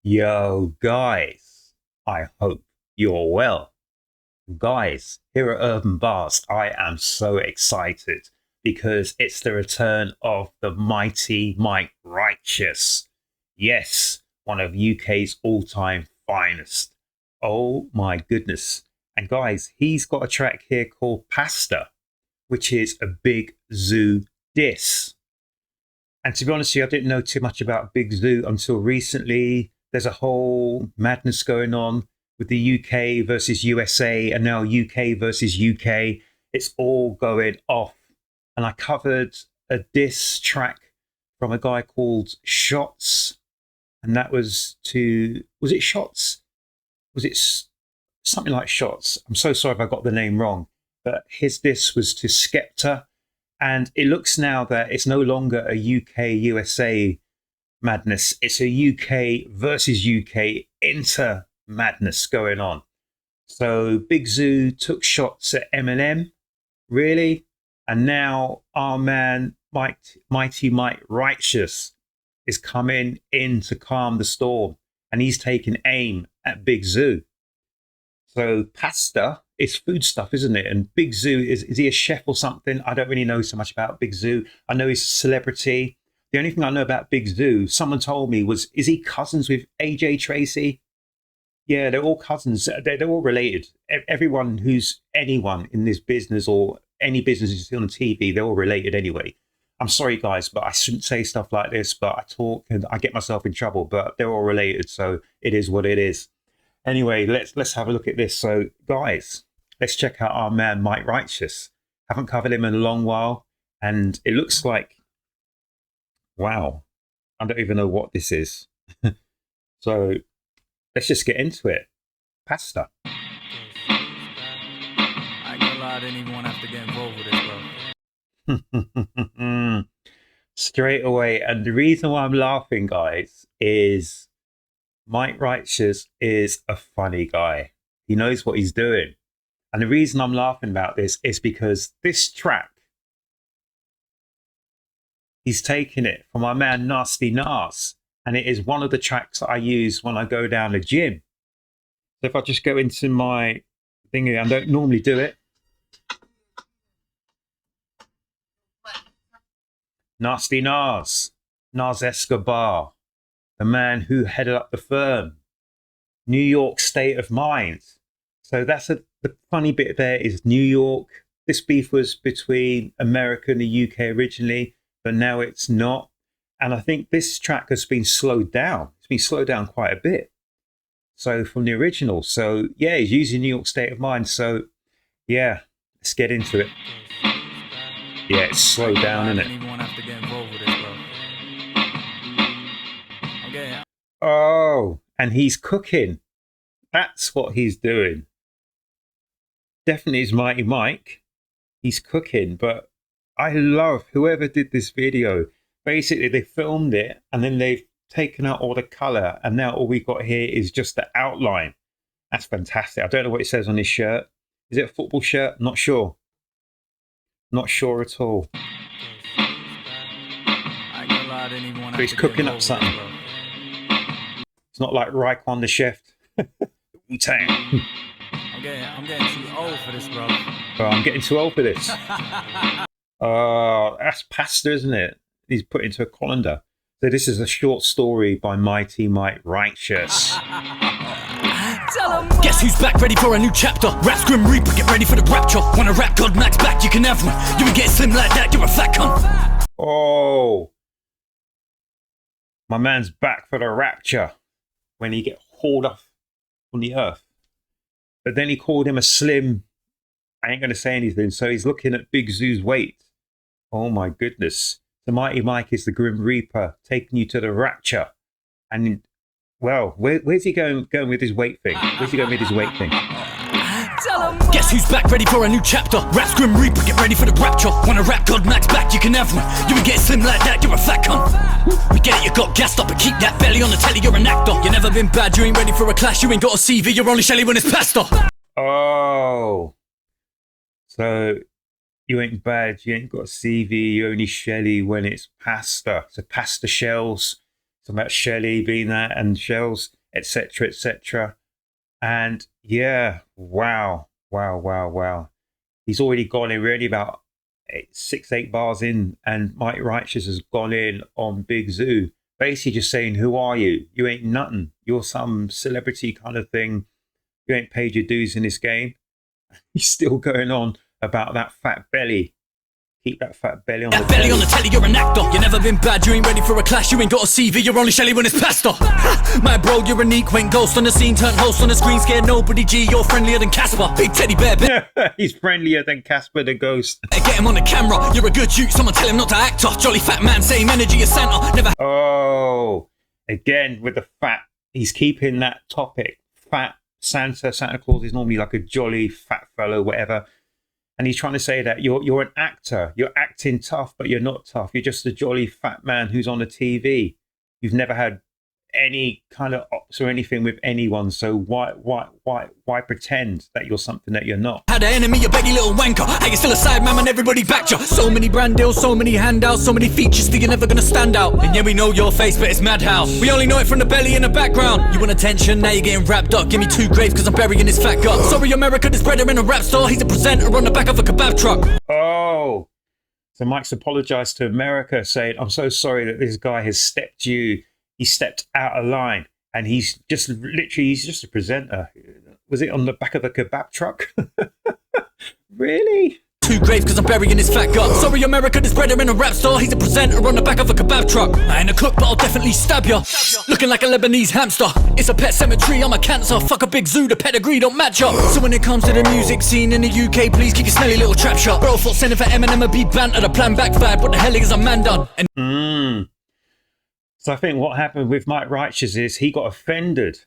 Yo, guys, I hope you're well. Guys, here at Urb'n Barz, I am so excited because it's the return of the mighty Mike Righteous. Yes, one of UK's all time finest. Oh my goodness. And guys, he's got a track here called Pasta, which is a big Zuu diss. And to be honest with you, I didn't know too much about Big Zuu until recently. There's a whole madness going on with the UK versus USA and now UK versus UK. It's all going off. And I covered a diss track from a guy called Shots. And that was was it Shots? Was it something like Shots? I'm so sorry if I got the name wrong. But his diss was to Skepta. And it looks now that it's no longer a UK USA madness. It's a UK versus UK inter madness going on. So Big Zuu took shots at Eminem, really? And now our man, Mighty Mike Righteous, is coming in to calm the storm. And he's taking aim at Big Zuu. So pasta is food stuff, isn't it? And Big Zuu, is he a chef or something? I don't really know so much about Big Zuu. I know he's a celebrity. The only thing I know about Big Zuu, someone told me, is he cousins with AJ Tracy? Yeah, they're all cousins. They're all related. Everyone who's anyone in this business or any business you see on TV, they're all related anyway. I'm sorry, guys, but I shouldn't say stuff like this, but I talk and I get myself in trouble, but they're all related, so it is what it is. Anyway, let's have a look at this. So, guys, let's check out our man Mike Righteous. Haven't covered him in a long while, and it looks like, wow, I don't even know what this is. So, let's just get into it. Pasta. I ain't gonna lie, I didn't even want to have to get involved with this, bro. Straight away, and the reason why I'm laughing, guys, is Mike Righteous is a funny guy. He knows what he's doing. And the reason I'm laughing about this is because this track, he's taken it from my man Nasty Nas. And it is one of the tracks that I use when I go down the gym. So if I just go into my thingy, I don't normally do it. Nasty Nas, Nas Escobar, the man who headed up the firm, New York State of Mind. So that's the funny bit there is New York. This beef was between America and the UK originally, but now it's not. And I think this track has been slowed down. It's been slowed down quite a bit. So from the original. So yeah, he's using New York State of Mind. So yeah, let's get into it. Yeah, it's slowed down, isn't it? I didn't even want to have to get involved with this, bro. Okay. Oh, and he's cooking. That's what he's doing. Definitely is Mighty Mike. He's cooking, but I love whoever did this video. Basically, they filmed it and then they've taken out all the color, and now all we got here is just the outline. That's fantastic. I don't know what it says on his shirt. Is it a football shirt? Not sure. Not sure at all. I ain't gonna lie, I didn't even want to So he's cooking up something. It's not like Raekwon the chef. Wu-Tang. I'm getting too old for this, bro. Oh, I'm getting too old for this. Oh, that's pasta, isn't it? He's put into a colander. So this is a short story by Mighty Mike Righteous. Guess who's back, ready for a new chapter? Rap's Grim Reaper, get ready for the rapture. Wanna rap God Max back, you can have one. You ain't getting slim like that, you're a fat cunt. Oh, my man's back for the rapture when he get hauled off on the earth. But then he called him a slim. I ain't going to say anything. So he's looking at Big Zoo's weight. Oh my goodness. The Mighty Mike is the Grim Reaper taking you to the rapture. And well, where's he going with his weight thing? Where's he going with his weight thing? Guess who's back, ready for a new chapter? Rap's Grim Reaper, get ready for the rapture. Wanna rap God Max back, you can have one. You ain't getting slim like that, you're a fat cunt. We get it, you got gassed up, but keep that belly on the telly, you're an actor. You never been bad, you ain't ready for a clash, you ain't got a CV, you're only Shelly when it's pasta. Oh, so you ain't bad, you ain't got a CV, you only Shelly when it's pasta. So pasta shells, Talking about Shelley being that and Shells, etc., etc. And yeah, wow, wow, wow, wow. He's already gone in really about 8 bars in, and Mike Righteous has gone in on Big Zuu, basically just saying, who are you? You ain't nothing. You're some celebrity kind of thing. You ain't paid your dues in this game. He's still going on about that fat belly. Keep that fat belly on that the belly telly. on the telly, you're an actor. You never been bad, you ain't ready for a clash. You ain't got a CV, you're only Shelly when it's pasta. My bro, you're unique. Went ghost on the scene, turned host on the screen. Scared nobody, G, you're friendlier than Casper. Big teddy bear, He's friendlier than Casper the Ghost. get him on the camera. You're a good shoot, someone tell him not to act off. Jolly fat man, same energy as Santa. Never. Oh, again with the fat. He's keeping that topic. Fat Santa. Santa Claus is normally like a jolly fat fellow, whatever. And he's trying to say that you're an actor. You're acting tough, but you're not tough. You're just a jolly fat man who's on the TV. You've never had any kind of ops or anything with anyone. So why pretend that you're something that you're not? Had an enemy, you beggy little wanker. Hey, you're still a side man, and everybody backed you. So many brand deals, so many handouts, so many features, think you're never gonna stand out. And yeah, we know your face, but it's madhouse. We only know it from the belly in the background. You want attention, now you're getting wrapped up. Give me 2 graves, cause I'm burying his fat gut. Sorry, America, this brother in a rap store. He's a presenter on the back of a kebab truck. Oh, so Mike's apologized to America, saying, I'm so sorry that this guy has stepped you. He stepped out of line, and he's just a presenter. Was it on the back of a kebab truck? Really? 2 graves, cause I'm burying his fat gut. Sorry, America, this brother in a rap store. He's a presenter on the back of a kebab truck. I ain't a cook, but I'll definitely stab ya. Looking like a Lebanese hamster. It's a pet cemetery, I'm a cancer. Fuck a Big Zuu, the pedigree don't match up. So when it comes to the music scene in the UK, please keep your smelly little trap shut. Bro, thought sending for Eminem would be banter. The plan backfired, what the hell is a man done? And So I think what happened with Mike Righteous is he got offended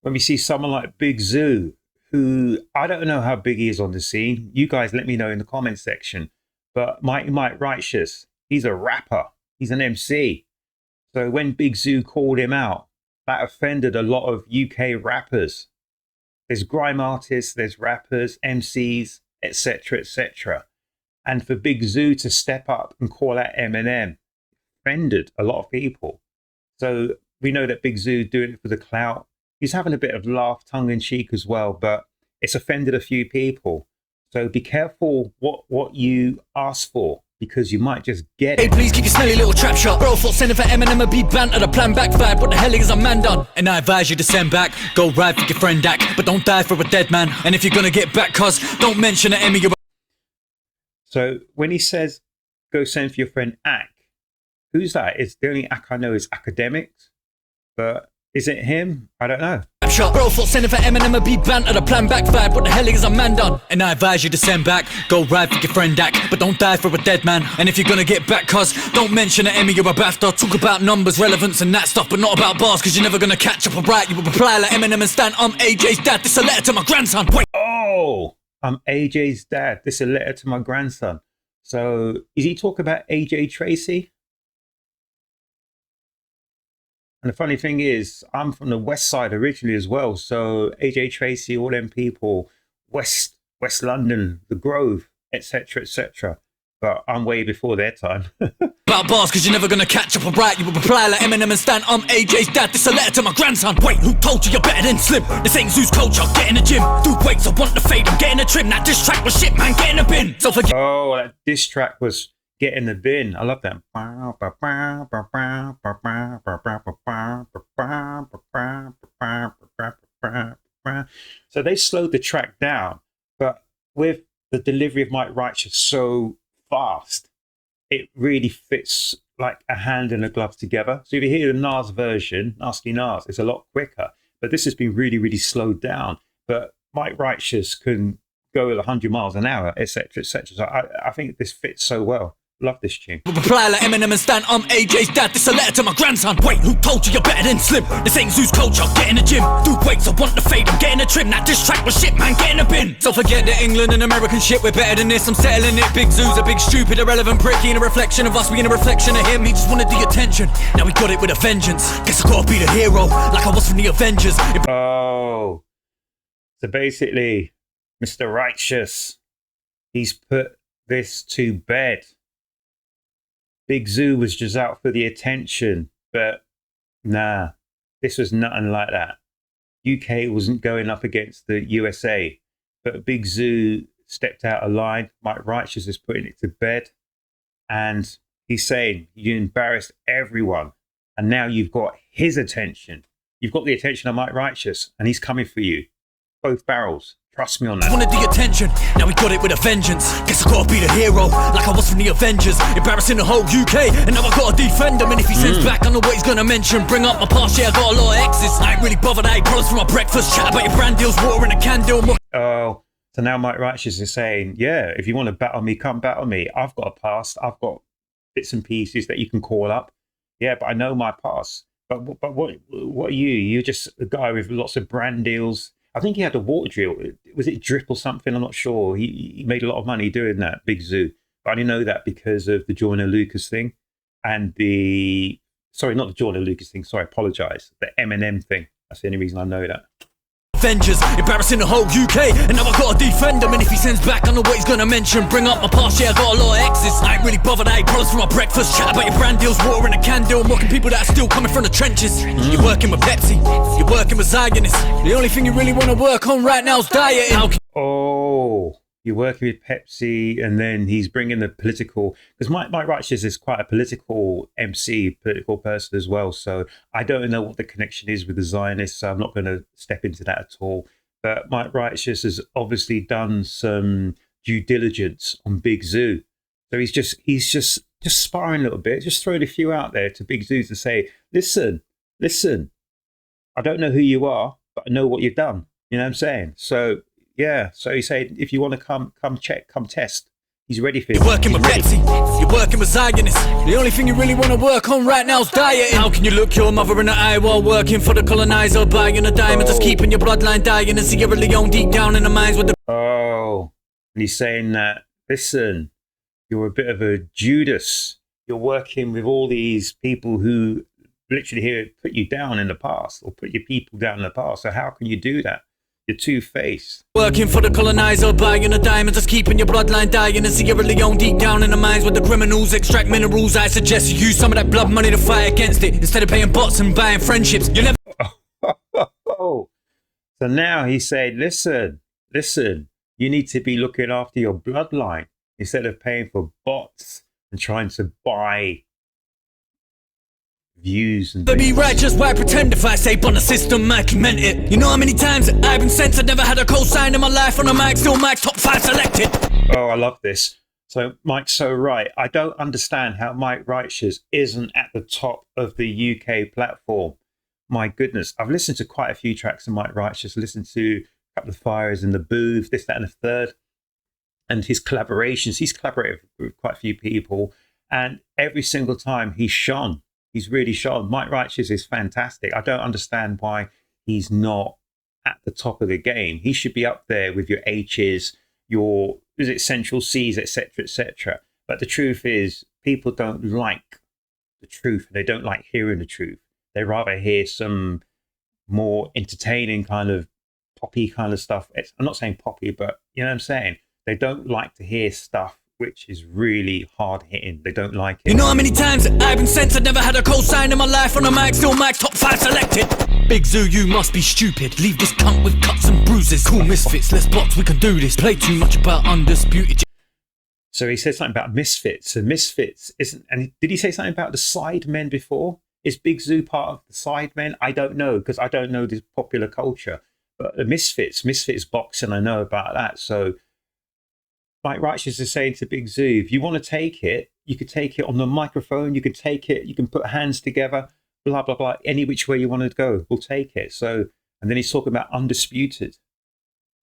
when we see someone like Big Zuu, who I don't know how big he is on the scene. You guys let me know in the comment section. But Mike Righteous, he's a rapper. He's an MC. So when Big Zuu called him out, that offended a lot of UK rappers. There's grime artists, there's rappers, MCs, etc., etc. And for Big Zuu to step up and call out Eminem offended a lot of people. So we know that Big Zuu doing it for the clout. He's having a bit of laugh, tongue in cheek as well, but it's offended a few people. So be careful what you ask for, because you might just get hey, it. please keep your smelly little trap shut. Bro, thought sending for Eminem would be banter. The plan backfired, what the hell is a man done? And I advise you to send back. Go ride for your friend Dak, but don't die for a dead man. And if you're gonna get back, cuz don't mention that Emmy. So when he says, go send for your friend Ak, who's that? It's the only Ak I know is Academics, but is it him? I don't know. Shut. Bro, thought sending for Eminem would be banter. The plan backfired, what the hell is a man done? And I advise you to send back. Go ride for your friend Dak, but don't die for a dead man. And if you're gonna get back, cuz don't mention that Emmy or a BAFTA. Talk about numbers, relevance and that stuff, but not about bars, cause you're never gonna catch up or right. You will reply like Eminem and Stan. I'm AJ's dad, this a letter to my grandson. Wait. Oh, I'm AJ's dad. This is a letter to my grandson. So is he talking about AJ Tracy? And the funny thing is, I'm from the West Side originally as well. So AJ Tracy, all them people, West London, the Grove, etc., etc. But I'm way before their time. About bars, cause you're never gonna catch up or right. You will reply like Eminem and Stan. I'm AJ's dad, this a letter to my grandson. Wait, who told you you're better than Slim? This ain't Zoo's culture, get in the gym. Do weights, I want the fade, I'm getting a trim. That diss track was shit, man, get in the bin. So forget. Oh, that diss track was Get in the Bin. I love that. So they slowed the track down, but with the delivery of Mike Righteous so fast, it really fits like a hand and a glove together. So if you hear the Nas version, Nasty Nas, it's a lot quicker, but this has been really, really slowed down. But Mike Righteous can go at 100 miles an hour, etc., etc. So I think this fits so well. Love this tune. Reply like Eminem and Stan. I'm AJ's dad, this a letter to my grandson. Wait, who told you you're better than Slim? This ain't Zoo's culture, get in the gym. Do weights, I want the fade, I'm getting a trim. That diss track was shit, man, get in the bin. So forget the England and American shit, we're better than this. I'm settling it. Big Zoo's a big stupid irrelevant prick. He ain't a reflection of us, we ain't a reflection of him. He just wanted the attention, now we got it with a vengeance. Guess I gotta be the hero, like I was from the Avengers. Oh, so basically Mr. Righteous, he's put this to bed. Big Zuu was just out for the attention, but Nah, this was nothing like that. UK wasn't going up against the USA, but Big Zuu stepped out of line. Mike Righteous is putting it to bed, and he's saying you embarrassed everyone, and now you've got his attention. You've got the attention of Mike Righteous, and he's coming for you. Both barrels. Trust me on that. Wanted the attention, now we got it with a vengeance. Guess I gotta be the hero, like I was from the Avengers. Embarrassing the whole UK, and now I gotta defend him. And if he sends back, I know what he's gonna mention. Bring up my past, yeah, I got a lot of exes. I ain't really bothered, I ate products for my breakfast. Chat about your brand deals, water in a candle. Oh, so now Mike Righteous is saying, yeah, if you want to battle me, come battle me. I've got a past. I've got bits and pieces that you can call up. Yeah, but I know my past. But what are you? You're just a guy with lots of brand deals. I think he had a water drill. Was it drip or something? I'm not sure. He made a lot of money doing that, Big Zuu. But I only know that because of the Joyner Lucas thing and not the Joyner Lucas thing. Sorry, I apologise. The Eminem thing. That's the only reason I know that. Avengers, embarrassing the whole UK, and now I gotta defend him. And if he sends back, I know what he's gonna mention. Bring up my past, yeah, I got a lot of exes. I ain't really bothered, I ate products for my breakfast. Chat about your brand deals, water in a candle. Mocking people that are still coming from the trenches. You're working with Pepsi, you're working with Zionists. The only thing you really wanna work on right now is dieting. Oh, you're working with Pepsi, and then he's bringing the political, because Mike Righteous is quite a political MC, political person as well. So I don't know what the connection is with the Zionists, so I'm not going to step into that at all. But Mike Righteous has obviously done some due diligence on Big Zuu. So he's just sparring a little bit, just throwing a few out there to Big Zuu to say, listen, I don't know who you are, but I know what you've done. You know what I'm saying? So yeah, so he said, if you want to come check, come test. He's ready for it. You're working with Pepsi, you're working with Zionists. The only thing you really want to work on right now is dieting. How can you look your mother in the eye while working for the colonizer? Buying a diamond, just keeping your bloodline dying. And Sierra Leone deep down in the mines with the... Oh, and he's saying that, listen, you're a bit of a Judas. You're working with all these people who literally here put you down in the past, or put your people down in the past. So how can you do that? You're two-faced. Working for the colonizer, buying a diamond, just keeping your bloodline dying. And Sierra Leone deep down in the mines with the criminals extract minerals. I suggest you use some of that blood money to fight against it, instead of paying bots and buying friendships. You never... So now he said, listen, you need to be looking after your bloodline instead of paying for bots and trying to buy views and be righteous, why pretend? If I say on the system, I can meant it. You know how many times I've been sent? I never had a co-sign in my life on a mic, still Mike's top 5 selected. Oh, I love this. So Mike's so right. I don't understand how Mike Righteous isn't at the top of the UK platform. My goodness, I've listened to quite a few tracks of Mike Righteous, listened to a couple of Fires in the Booth, this, that, and the third. And his collaborations, he's collaborated with quite a few people. And every single time he's shone. He's really shone. Mike Righteous is fantastic. I don't understand why he's not at the top of the game. He should be up there with your H's, your Central C's, etc., etc. But the truth is, people don't like the truth. They don't like hearing the truth. They rather hear some more entertaining kind of poppy kind of stuff. I'm not saying poppy, but you know what I'm saying? They don't like to hear stuff which is really hard hitting. They don't like it. You know how many times I've been sent? I never had a co-sign in my life on a mic, still Mike's top 5 selected. Big Zuu, you must be stupid. Leave this cunt with cuts and bruises. Cool misfits, let's box, we can do this. Play too much about undisputed. So he said something about misfits, and misfits isn't. And did he say something about the Sidemen before? Is Big Zuu part of the Sidemen? I don't know, because I don't know this popular culture. But the misfits boxing, I know about that. So Mike Righteous is saying to Big Zuu, if you want to take it, you could take it on the microphone, you could take it, you can put hands together, blah, blah, blah, any which way you want to go, we'll take it. So, and then he's talking about undisputed.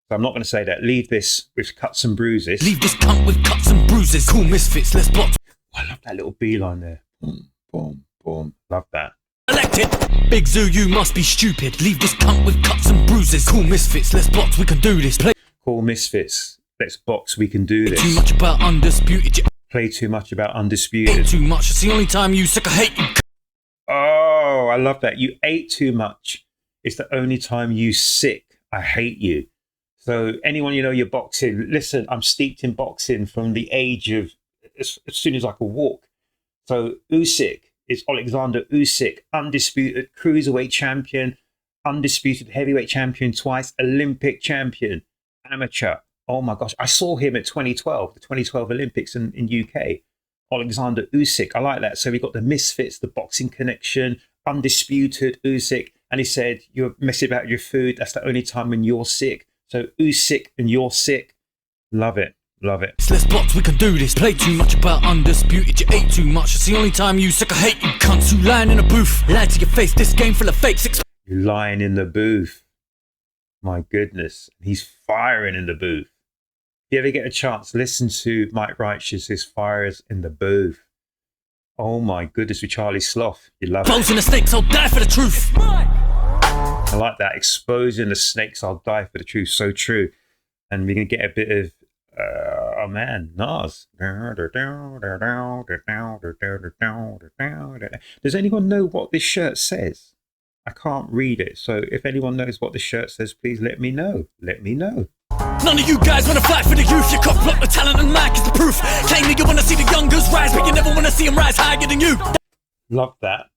So I'm not going to say that. Leave this with cuts and bruises. Leave this cunt with cuts and bruises. Cool misfits, let's box. Oh, I love that little beeline there. Boom, boom, boom. Love that. Elected. Big Zuu, you must be stupid. Leave this cunt with cuts and bruises. Cool misfits, let's box, we can do this. Play. Cool misfits. Let's box, we can do this. Too much about undisputed. Play too much about undisputed. Ate too much, it's the only time you suck, I hate you. Oh, I love that. You ate too much. It's the only time you sick. I hate you. So anyone, you know, you're boxing, listen, I'm steeped in boxing from the age of as soon as I could walk. So Usyk, is Alexander Usyk, undisputed cruiserweight champion, undisputed heavyweight champion twice, Olympic champion, amateur. Oh my gosh, I saw him at 2012, the 2012 Olympics in UK. Alexander Usyk, I like that. So we got the Misfits, the Boxing Connection, undisputed Usyk, and he said, you're messing about your food. That's the only time when you're sick. So Usyk and you're sick. Love it. Love it. Let's box, we can do this. Play too much about undisputed. You ate too much. It's the only time you suck. I hate you cunts who lying in a booth. Lie to your face. This game full of fakes. You're lying in the booth. My goodness. He's firing in the booth. If you ever get a chance, listen to Mike Righteous' Fires in the Booth. Oh my goodness, with Charlie Sloth. You love Exposing the snakes, I'll die for the truth. I like that. Exposing the snakes, I'll die for the truth. So true. And we're going to get a bit of, oh man, Nas. Does anyone know what this shirt says? I can't read it. So if anyone knows what the shirt says, please let me know. Let me know. None of you guys wanna fight for the youth. Your cock block the talent and Mike is the proof. Claim that you wanna see the youngers rise, but you never wanna see them rise higher than you. Love that.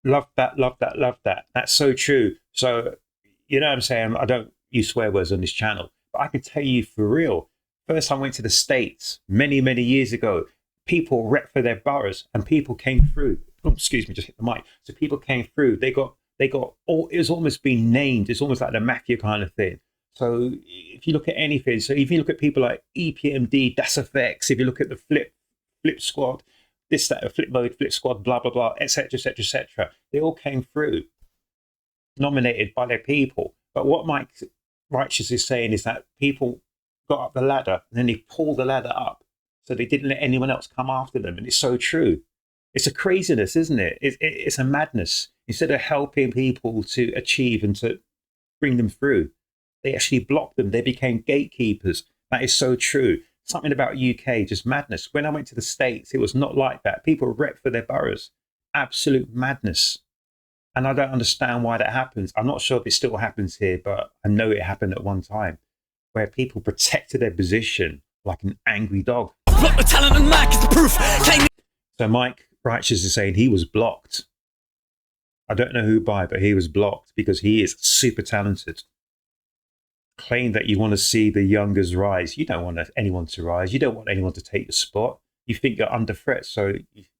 Love that, love that, love that. That's so true. So, you know what I'm saying? I don't use swear words on this channel, but I can tell you for real. First time I went to the States many, many years ago, people rep for their boroughs and people came through. Oh, excuse me, just hit the mic. So people came through. They got all, it was almost being named. It's almost like the mafia kind of thing. So if you look at anything, so if you look at people like EPMD, Das Effects, if you look at the Flip Squad, this, that, Flip Mode, Flip Squad, blah, blah, blah, etc., etc., etc., they all came through, nominated by their people. But what Mike Righteous is saying is that people got up the ladder and then they pulled the ladder up. So they didn't let anyone else come after them. And it's so true. It's a craziness, isn't it? It's a madness. Instead of helping people to achieve and to bring them through, they actually blocked them. They became gatekeepers. That is so true. Something about UK, just madness. When I went to the States, it was not like that. People rep for their boroughs. Absolute madness. And I don't understand why that happens. I'm not sure if it still happens here, but I know it happened at one time where people protected their position like an angry dog. Block the talent and Mike is the proof. So Mike Righteous is saying he was blocked. I don't know who by, but he was blocked because he is super talented. Claim that you want to see the youngers rise. You don't want anyone to rise. You don't want anyone to take your spot. You think you're under threat, so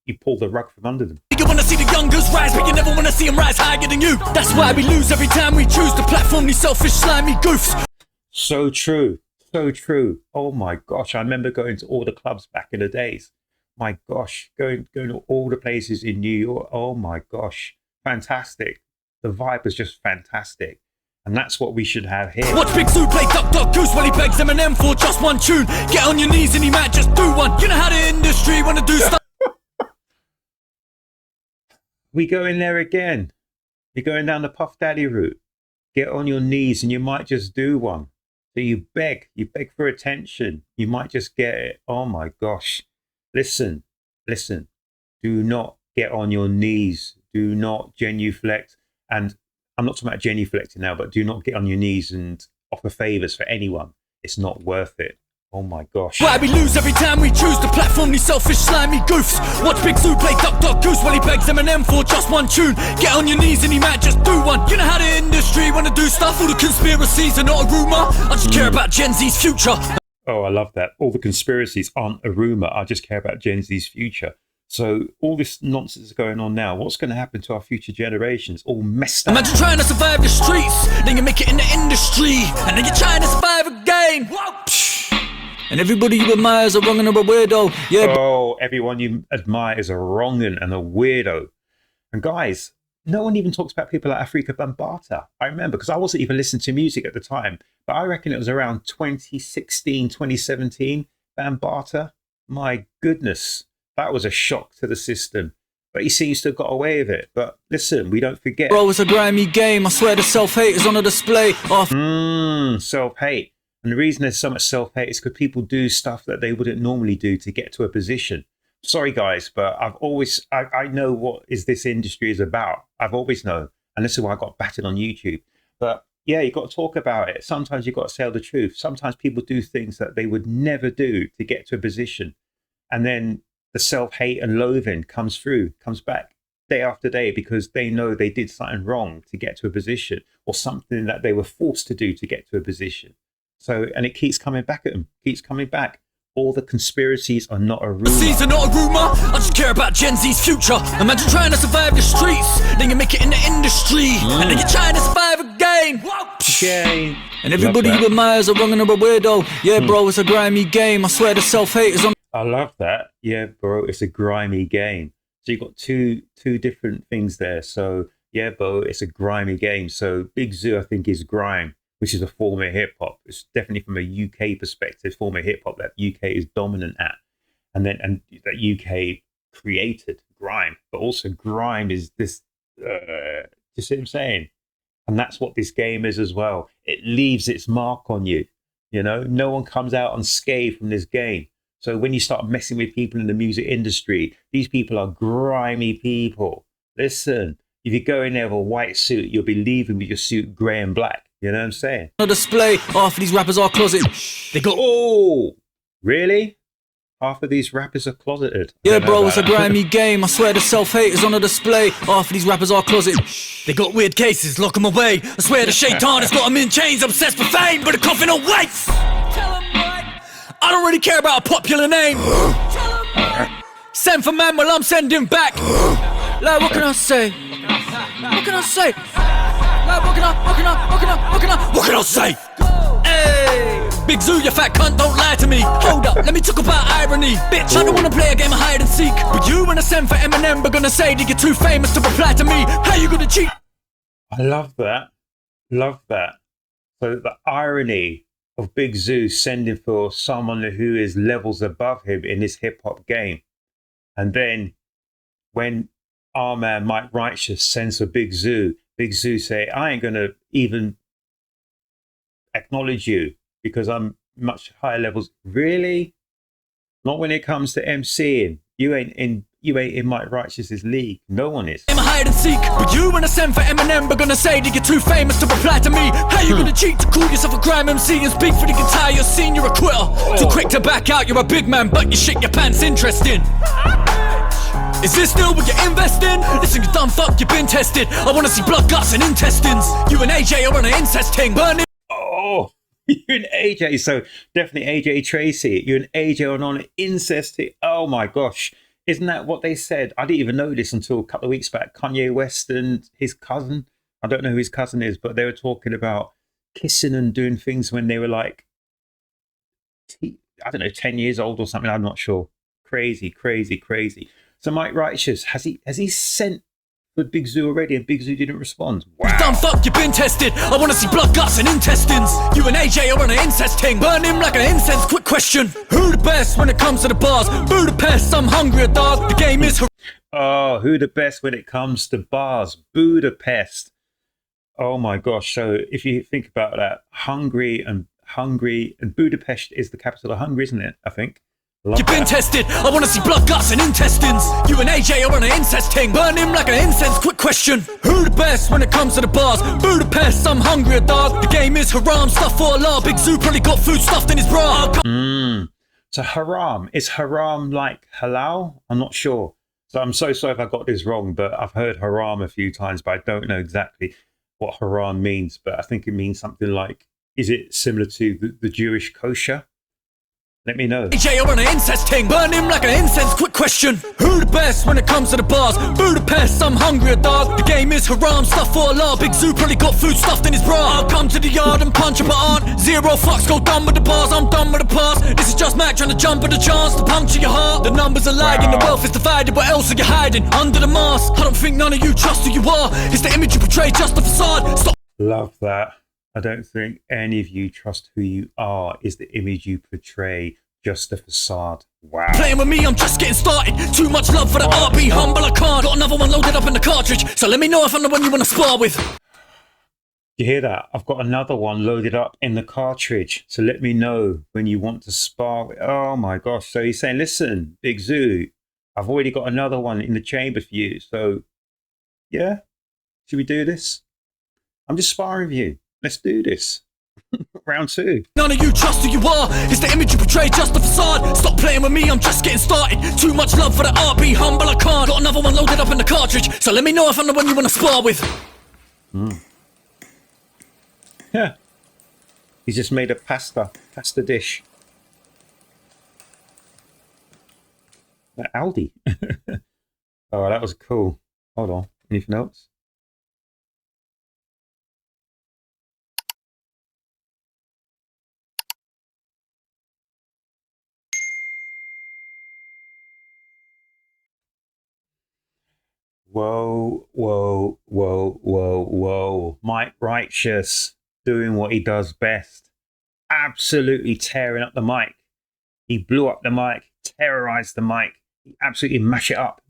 you pull the rug from under them. You want to see the youngers rise, but you never want to see them rise higher than you. That's why we lose every time we choose to platform these selfish, slimy goofs. So true. So true. Oh my gosh. I remember going to all the clubs back in the days. My gosh. Going to all the places in New York. Oh my gosh. Fantastic. The vibe was just fantastic. And that's what we should have here. Watch Big Zuu play Duck Duck Goose while he begs Eminem for just one tune. Get on your knees and he might just do one. You know how the industry wanna do stuff. We go in there again. You're going down the Puff Daddy route. Get on your knees and you might just do one. So you beg for attention. You might just get it. Oh my gosh. Listen. Do not get on your knees. Do not genuflect. And I'm not talking about genuflecting now, but do not get on your knees and offer favors for anyone. It's not worth it. Oh my gosh. Why we lose every time we choose to platform these selfish, slimy goofs. Watch Big Zuu play Duck Duck Goose while he begs Eminem for just one tune. Get on your knees and he might just do one. You know how the industry wanna do stuff. All the conspiracies are not a rumor. I just care about Gen Z's future. Oh, I love that. All the conspiracies aren't a rumor. I just care about Gen Z's future. So all this nonsense is going on now. What's going to happen to our future generations? All messed up. Imagine trying to survive the streets, then you make it in the industry, and then you're trying to survive again. And everybody you admire is a wrong and a weirdo. Yeah. Oh, everyone you admire is a wrong'un and a weirdo. And guys, no one even talks about people like Afrika Bambaataa. I remember, because I wasn't even listening to music at the time, but I reckon it was around 2016, 2017, Bambaataa. My goodness. That was a shock to the system. But he seems to have got away with it. But listen, we don't forget. Bro, it's a grimy game. I swear the self-hate is on a display. Self-hate. And the reason there's so much self-hate is because people do stuff that they wouldn't normally do to get to a position. Sorry, guys, but I know what this industry is about. I've always known. And this is why I got battered on YouTube. But yeah, you got to talk about it. Sometimes you got to tell the truth. Sometimes people do things that they would never do to get to a position. And then the self-hate and loathing comes back day after day, because they know they did something wrong to get to a position, or something that they were forced to do to get to a position. So, and it keeps coming back at them, keeps coming back. All the conspiracies are not a rumor. Seas are not a rumor, I just care about Gen Z's future. Imagine trying to survive the streets, then you make it in the industry, and then you're trying to survive again. Yay. And everybody who admires a wrong and a weirdo. Yeah, bro, it's a grimy game. I swear the self-hate is on. I love that. Yeah, bro, it's a grimy game. So you've got two different things there. So yeah, bro, it's a grimy game. So Big Zuu, I think, is grime, which is a form of hip hop. It's definitely from a UK perspective, form of hip hop that UK is dominant at, and that UK created grime. But also grime is this. You see what I'm saying? And that's what this game is as well. It leaves its mark on you. You know, no one comes out unscathed from this game. So when you start messing with people in the music industry, these people are grimy people. Listen, if you go in there with a white suit, you'll be leaving with your suit grey and black. You know what I'm saying? On display, half of these rappers are closet. They got. Oh, really? Half of these rappers are closeted. Yeah, bro, it's a grimy game. I swear the self-hate is on a display. Half of these rappers are closet. They got weird cases, lock them away. I swear the shaitan has got them in chains, obsessed with fame, but a coffin of weights. I don't really care about a popular name. Send for man while I'm sending back. Like, what can I say? What can I say? Like, what can I say? Hey, Big Zuu, you fat cunt, don't lie to me. Hold up, let me talk about irony. Bitch, I don't wanna play a game of hide and seek. But you and I send for Eminem, but gonna say that you're too famous to reply to me. How you gonna cheat? I love that. Love that. So the irony of Big Zuu sending for someone who is levels above him in this hip hop game. And then when our man Mike Righteous sends for Big Zuu say, I ain't gonna even acknowledge you because I'm much higher levels. Really? Not when it comes to MCing. You ain't in Mike Righteous's league. No one is. I'm hide and seek, but you and I send for Eminem, but gonna say that you're too famous to reply to me. How you gonna cheat to call yourself a grime MC and speak for the entire scene? You're a quitter. Too quick to back out, you're a big man, but you shit your pants interesting. Is this still what you're investing? Listen, you dumb fuck, you've been tested. I wanna see blood, guts, and intestines. You and AJ are on an incest thing, burning. Oh, you and AJ. So definitely AJ Tracy. You and AJ are on an incest thing. Oh my gosh. Isn't that what they said? I didn't even know this until a couple of weeks back. Kanye West and his cousin. I don't know who his cousin is, but they were talking about kissing and doing things when they were like, I don't know, 10 years old or something. I'm not sure. Crazy, crazy, crazy. So Mike Righteous, has he sent for Big Zuu already and Big Zuu didn't respond? Wow. Dumb fuck, you've been tested. I wanna see blood, guts, and intestines. You and AJ are on an incest thing. Burn him like an incense. Quick question. Who the best when it comes to the bars? Budapest, I'm hungrier, dog. The game is... Oh, who the best when it comes to bars? Budapest. Oh my gosh. So if you think about that, Hungary and Budapest is the capital of Hungary, isn't it? I think. Love You've been that. tested. I wanna see blood, guts, and intestines. You and AJ are on an incest thing. Burn him like an incense. Quick question. Who the best when it comes to the bars? Budapest, I'm hungrier, dog. The game is haram, stuff for Allah. Big Zuu probably got food stuffed in his bra. So haram, is haram like halal? I'm not sure. So I'm so sorry if I got this wrong, but I've heard haram a few times, but I don't know exactly what haram means. But I think it means something like, is it similar to the Jewish kosher? Let me know. AJ are on an incest thing. Burn him like an incense. Quick question. Who the best when it comes to the bars? Budapest, I'm hungrier, dog. The game is haram, stuff for Allah. Big Zuu probably got food stuffed in his bra. I'll come to the yard and punch up an aunt. Zero fucks, go done with the bars. I'm done with the past. This is just Mac trying to jump at the chance to puncture your heart. The numbers are lying, the wealth is divided. What else are you hiding under the mask? I don't think none of you trust who you are. It's the image you portray, just the facade. Stop. Love that. I don't think any of you trust who you are. Is the image you portray just the facade? Wow. Playing with me, I'm just getting started. Too much love for the art, be humble, I can't. Got another one loaded up in the cartridge, so let me know if I'm the one you want to spar with. You hear that? I've got another one loaded up in the cartridge, so let me know when you want to spar with. Oh my gosh. So he's saying, listen, Big Zuu, I've already got another one in the chamber for you. So yeah, should we do this? I'm just sparring with you. Let's do this. round two. None of you trust who you are. It's the image you portray, just a facade. Stop playing with me, I'm just getting started. Too much love for the art, be humble, I can't. Got another one loaded up in the cartridge, so let me know if I'm the one you wanna spar with. Yeah. He's just made a pasta dish. Aldi. Oh, that was cool. Hold on. Anything else? Whoa, whoa, whoa, whoa, whoa. Mike Righteous doing what he does best. Absolutely tearing up the mic. He blew up the mic, terrorized the mic. He absolutely mashed it up.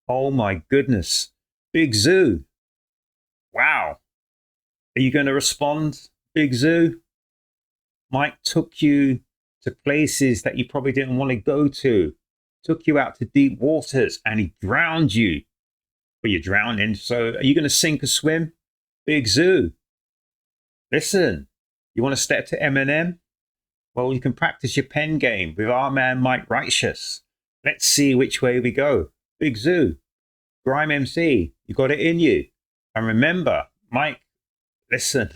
Oh my goodness. Big Zuu. Wow. Are you going to respond, Big Zuu? Mike took you to places that you probably didn't want to go to. Took you out to deep waters and he drowned you. But you're drowning, so are you going to sink or swim? Big Zuu. Listen, you want to step to Eminem? Well, you can practice your pen game with our man Mike Righteous. Let's see which way we go. Big Zuu, Grime MC, you got it in you. And remember, Mike, listen,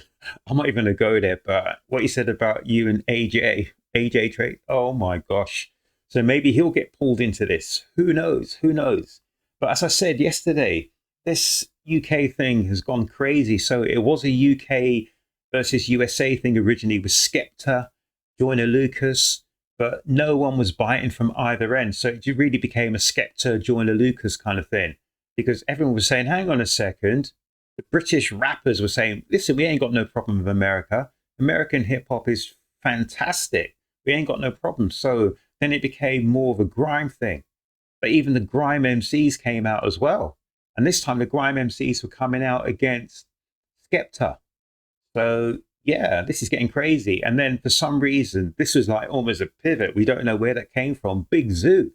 I'm not even going to go there, but what he said about you and AJ Trade, oh my gosh. So maybe he'll get pulled into this. Who knows? Who knows? But as I said yesterday, this UK thing has gone crazy. So it was a UK versus USA thing originally with Skepta, Joyner Lucas, but no one was biting from either end. So it really became a Skepta, Joyner Lucas kind of thing because everyone was saying, hang on a second. The British rappers were saying, listen, we ain't got no problem with America. American hip hop is fantastic. We ain't got no problem. So then it became more of a grime thing. But even the grime MCs came out as well. And this time the grime MCs were coming out against Skepta. So yeah, this is getting crazy. And then for some reason, this was like almost a pivot. We don't know where that came from. Big Zuu.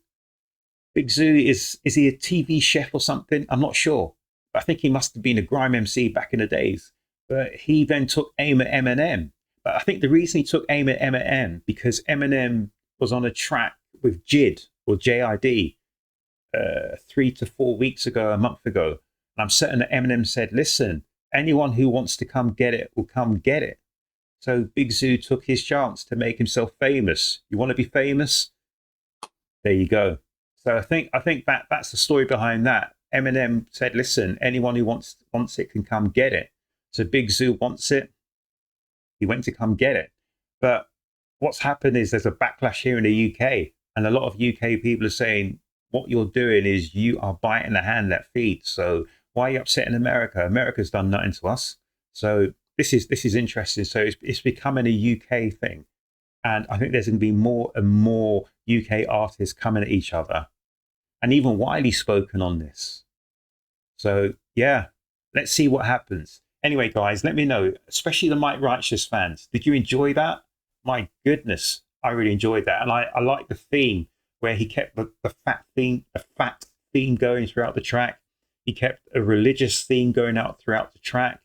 Big Zuu, is he a TV chef or something? I'm not sure. I think he must have been a grime MC back in the days. But he then took aim at Eminem. But I think the reason he took aim at Eminem, because Eminem was on a track with JID or JID 3 to 4 weeks ago, a month ago. And I'm certain that Eminem said, listen, anyone who wants to come get it will come get it. So Big Zuu took his chance to make himself famous. You want to be famous? There you go. So I think that's the story behind that. Eminem said, listen, anyone who wants it can come get it. So Big Zuu wants it. He went to come get it. But what's happened is there's a backlash here in the UK. And a lot of UK people are saying, what you're doing is you are biting the hand that feeds. So why are you upsetting America? America's done nothing to us. So this is interesting. So it's becoming a UK thing. And I think there's going to be more and more UK artists coming at each other. And even Wiley's spoken on this. So yeah, let's see what happens. Anyway, guys, let me know, especially the Mike Righteous fans. Did you enjoy that? My goodness, I really enjoyed that. And I like the theme where he kept the fat theme going throughout the track. He kept a religious theme going out throughout the track.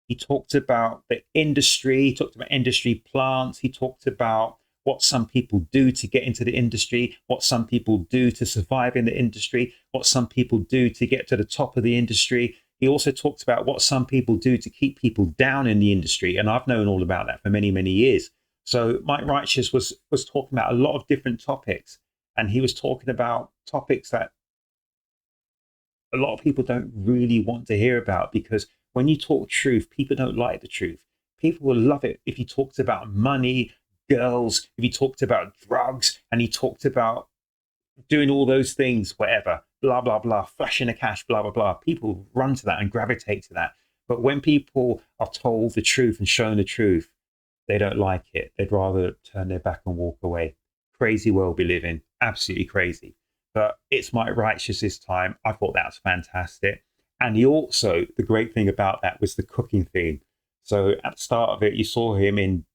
He talked about the industry. He talked about industry plants. He talked about what some people do to get into the industry, what some people do to survive in the industry, what some people do to get to the top of the industry. He also talked about what some people do to keep people down in the industry. And I've known all about that for many, many years. So Mike Righteous was talking about a lot of different topics. And he was talking about topics that a lot of people don't really want to hear about, because when you talk truth, people don't like the truth. People will love it if you talked about money, girls, if he talked about drugs, and he talked about doing all those things, whatever, blah, blah, blah, flashing the cash, blah, blah, blah. People run to that and gravitate to that. But when people are told the truth and shown the truth, they don't like it. They'd rather turn their back and walk away. Crazy world we live in. Absolutely crazy. But it's Mike Righteous this time. I thought that was fantastic. And he also, the great thing about that was the cooking theme. So at the start of it, you saw him in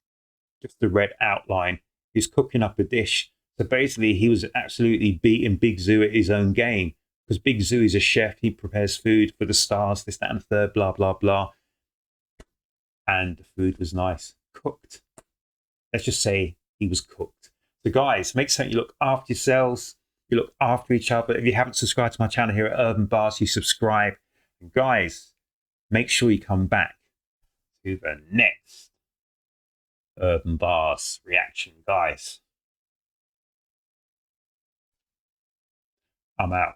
just the red outline. He's cooking up a dish. So basically, he was absolutely beating Big Zuu at his own game, because Big Zuu is a chef. He prepares food for the stars, this, that, and the third, blah, blah, blah. And the food was nice, cooked. let's just say he was cooked. So guys, make sure you look after yourselves, you look after each other. If you haven't subscribed to my channel here at Urb'n Barz, you subscribe. And guys, make sure you come back to the next Urb'n Barz reaction, guys. I'm out.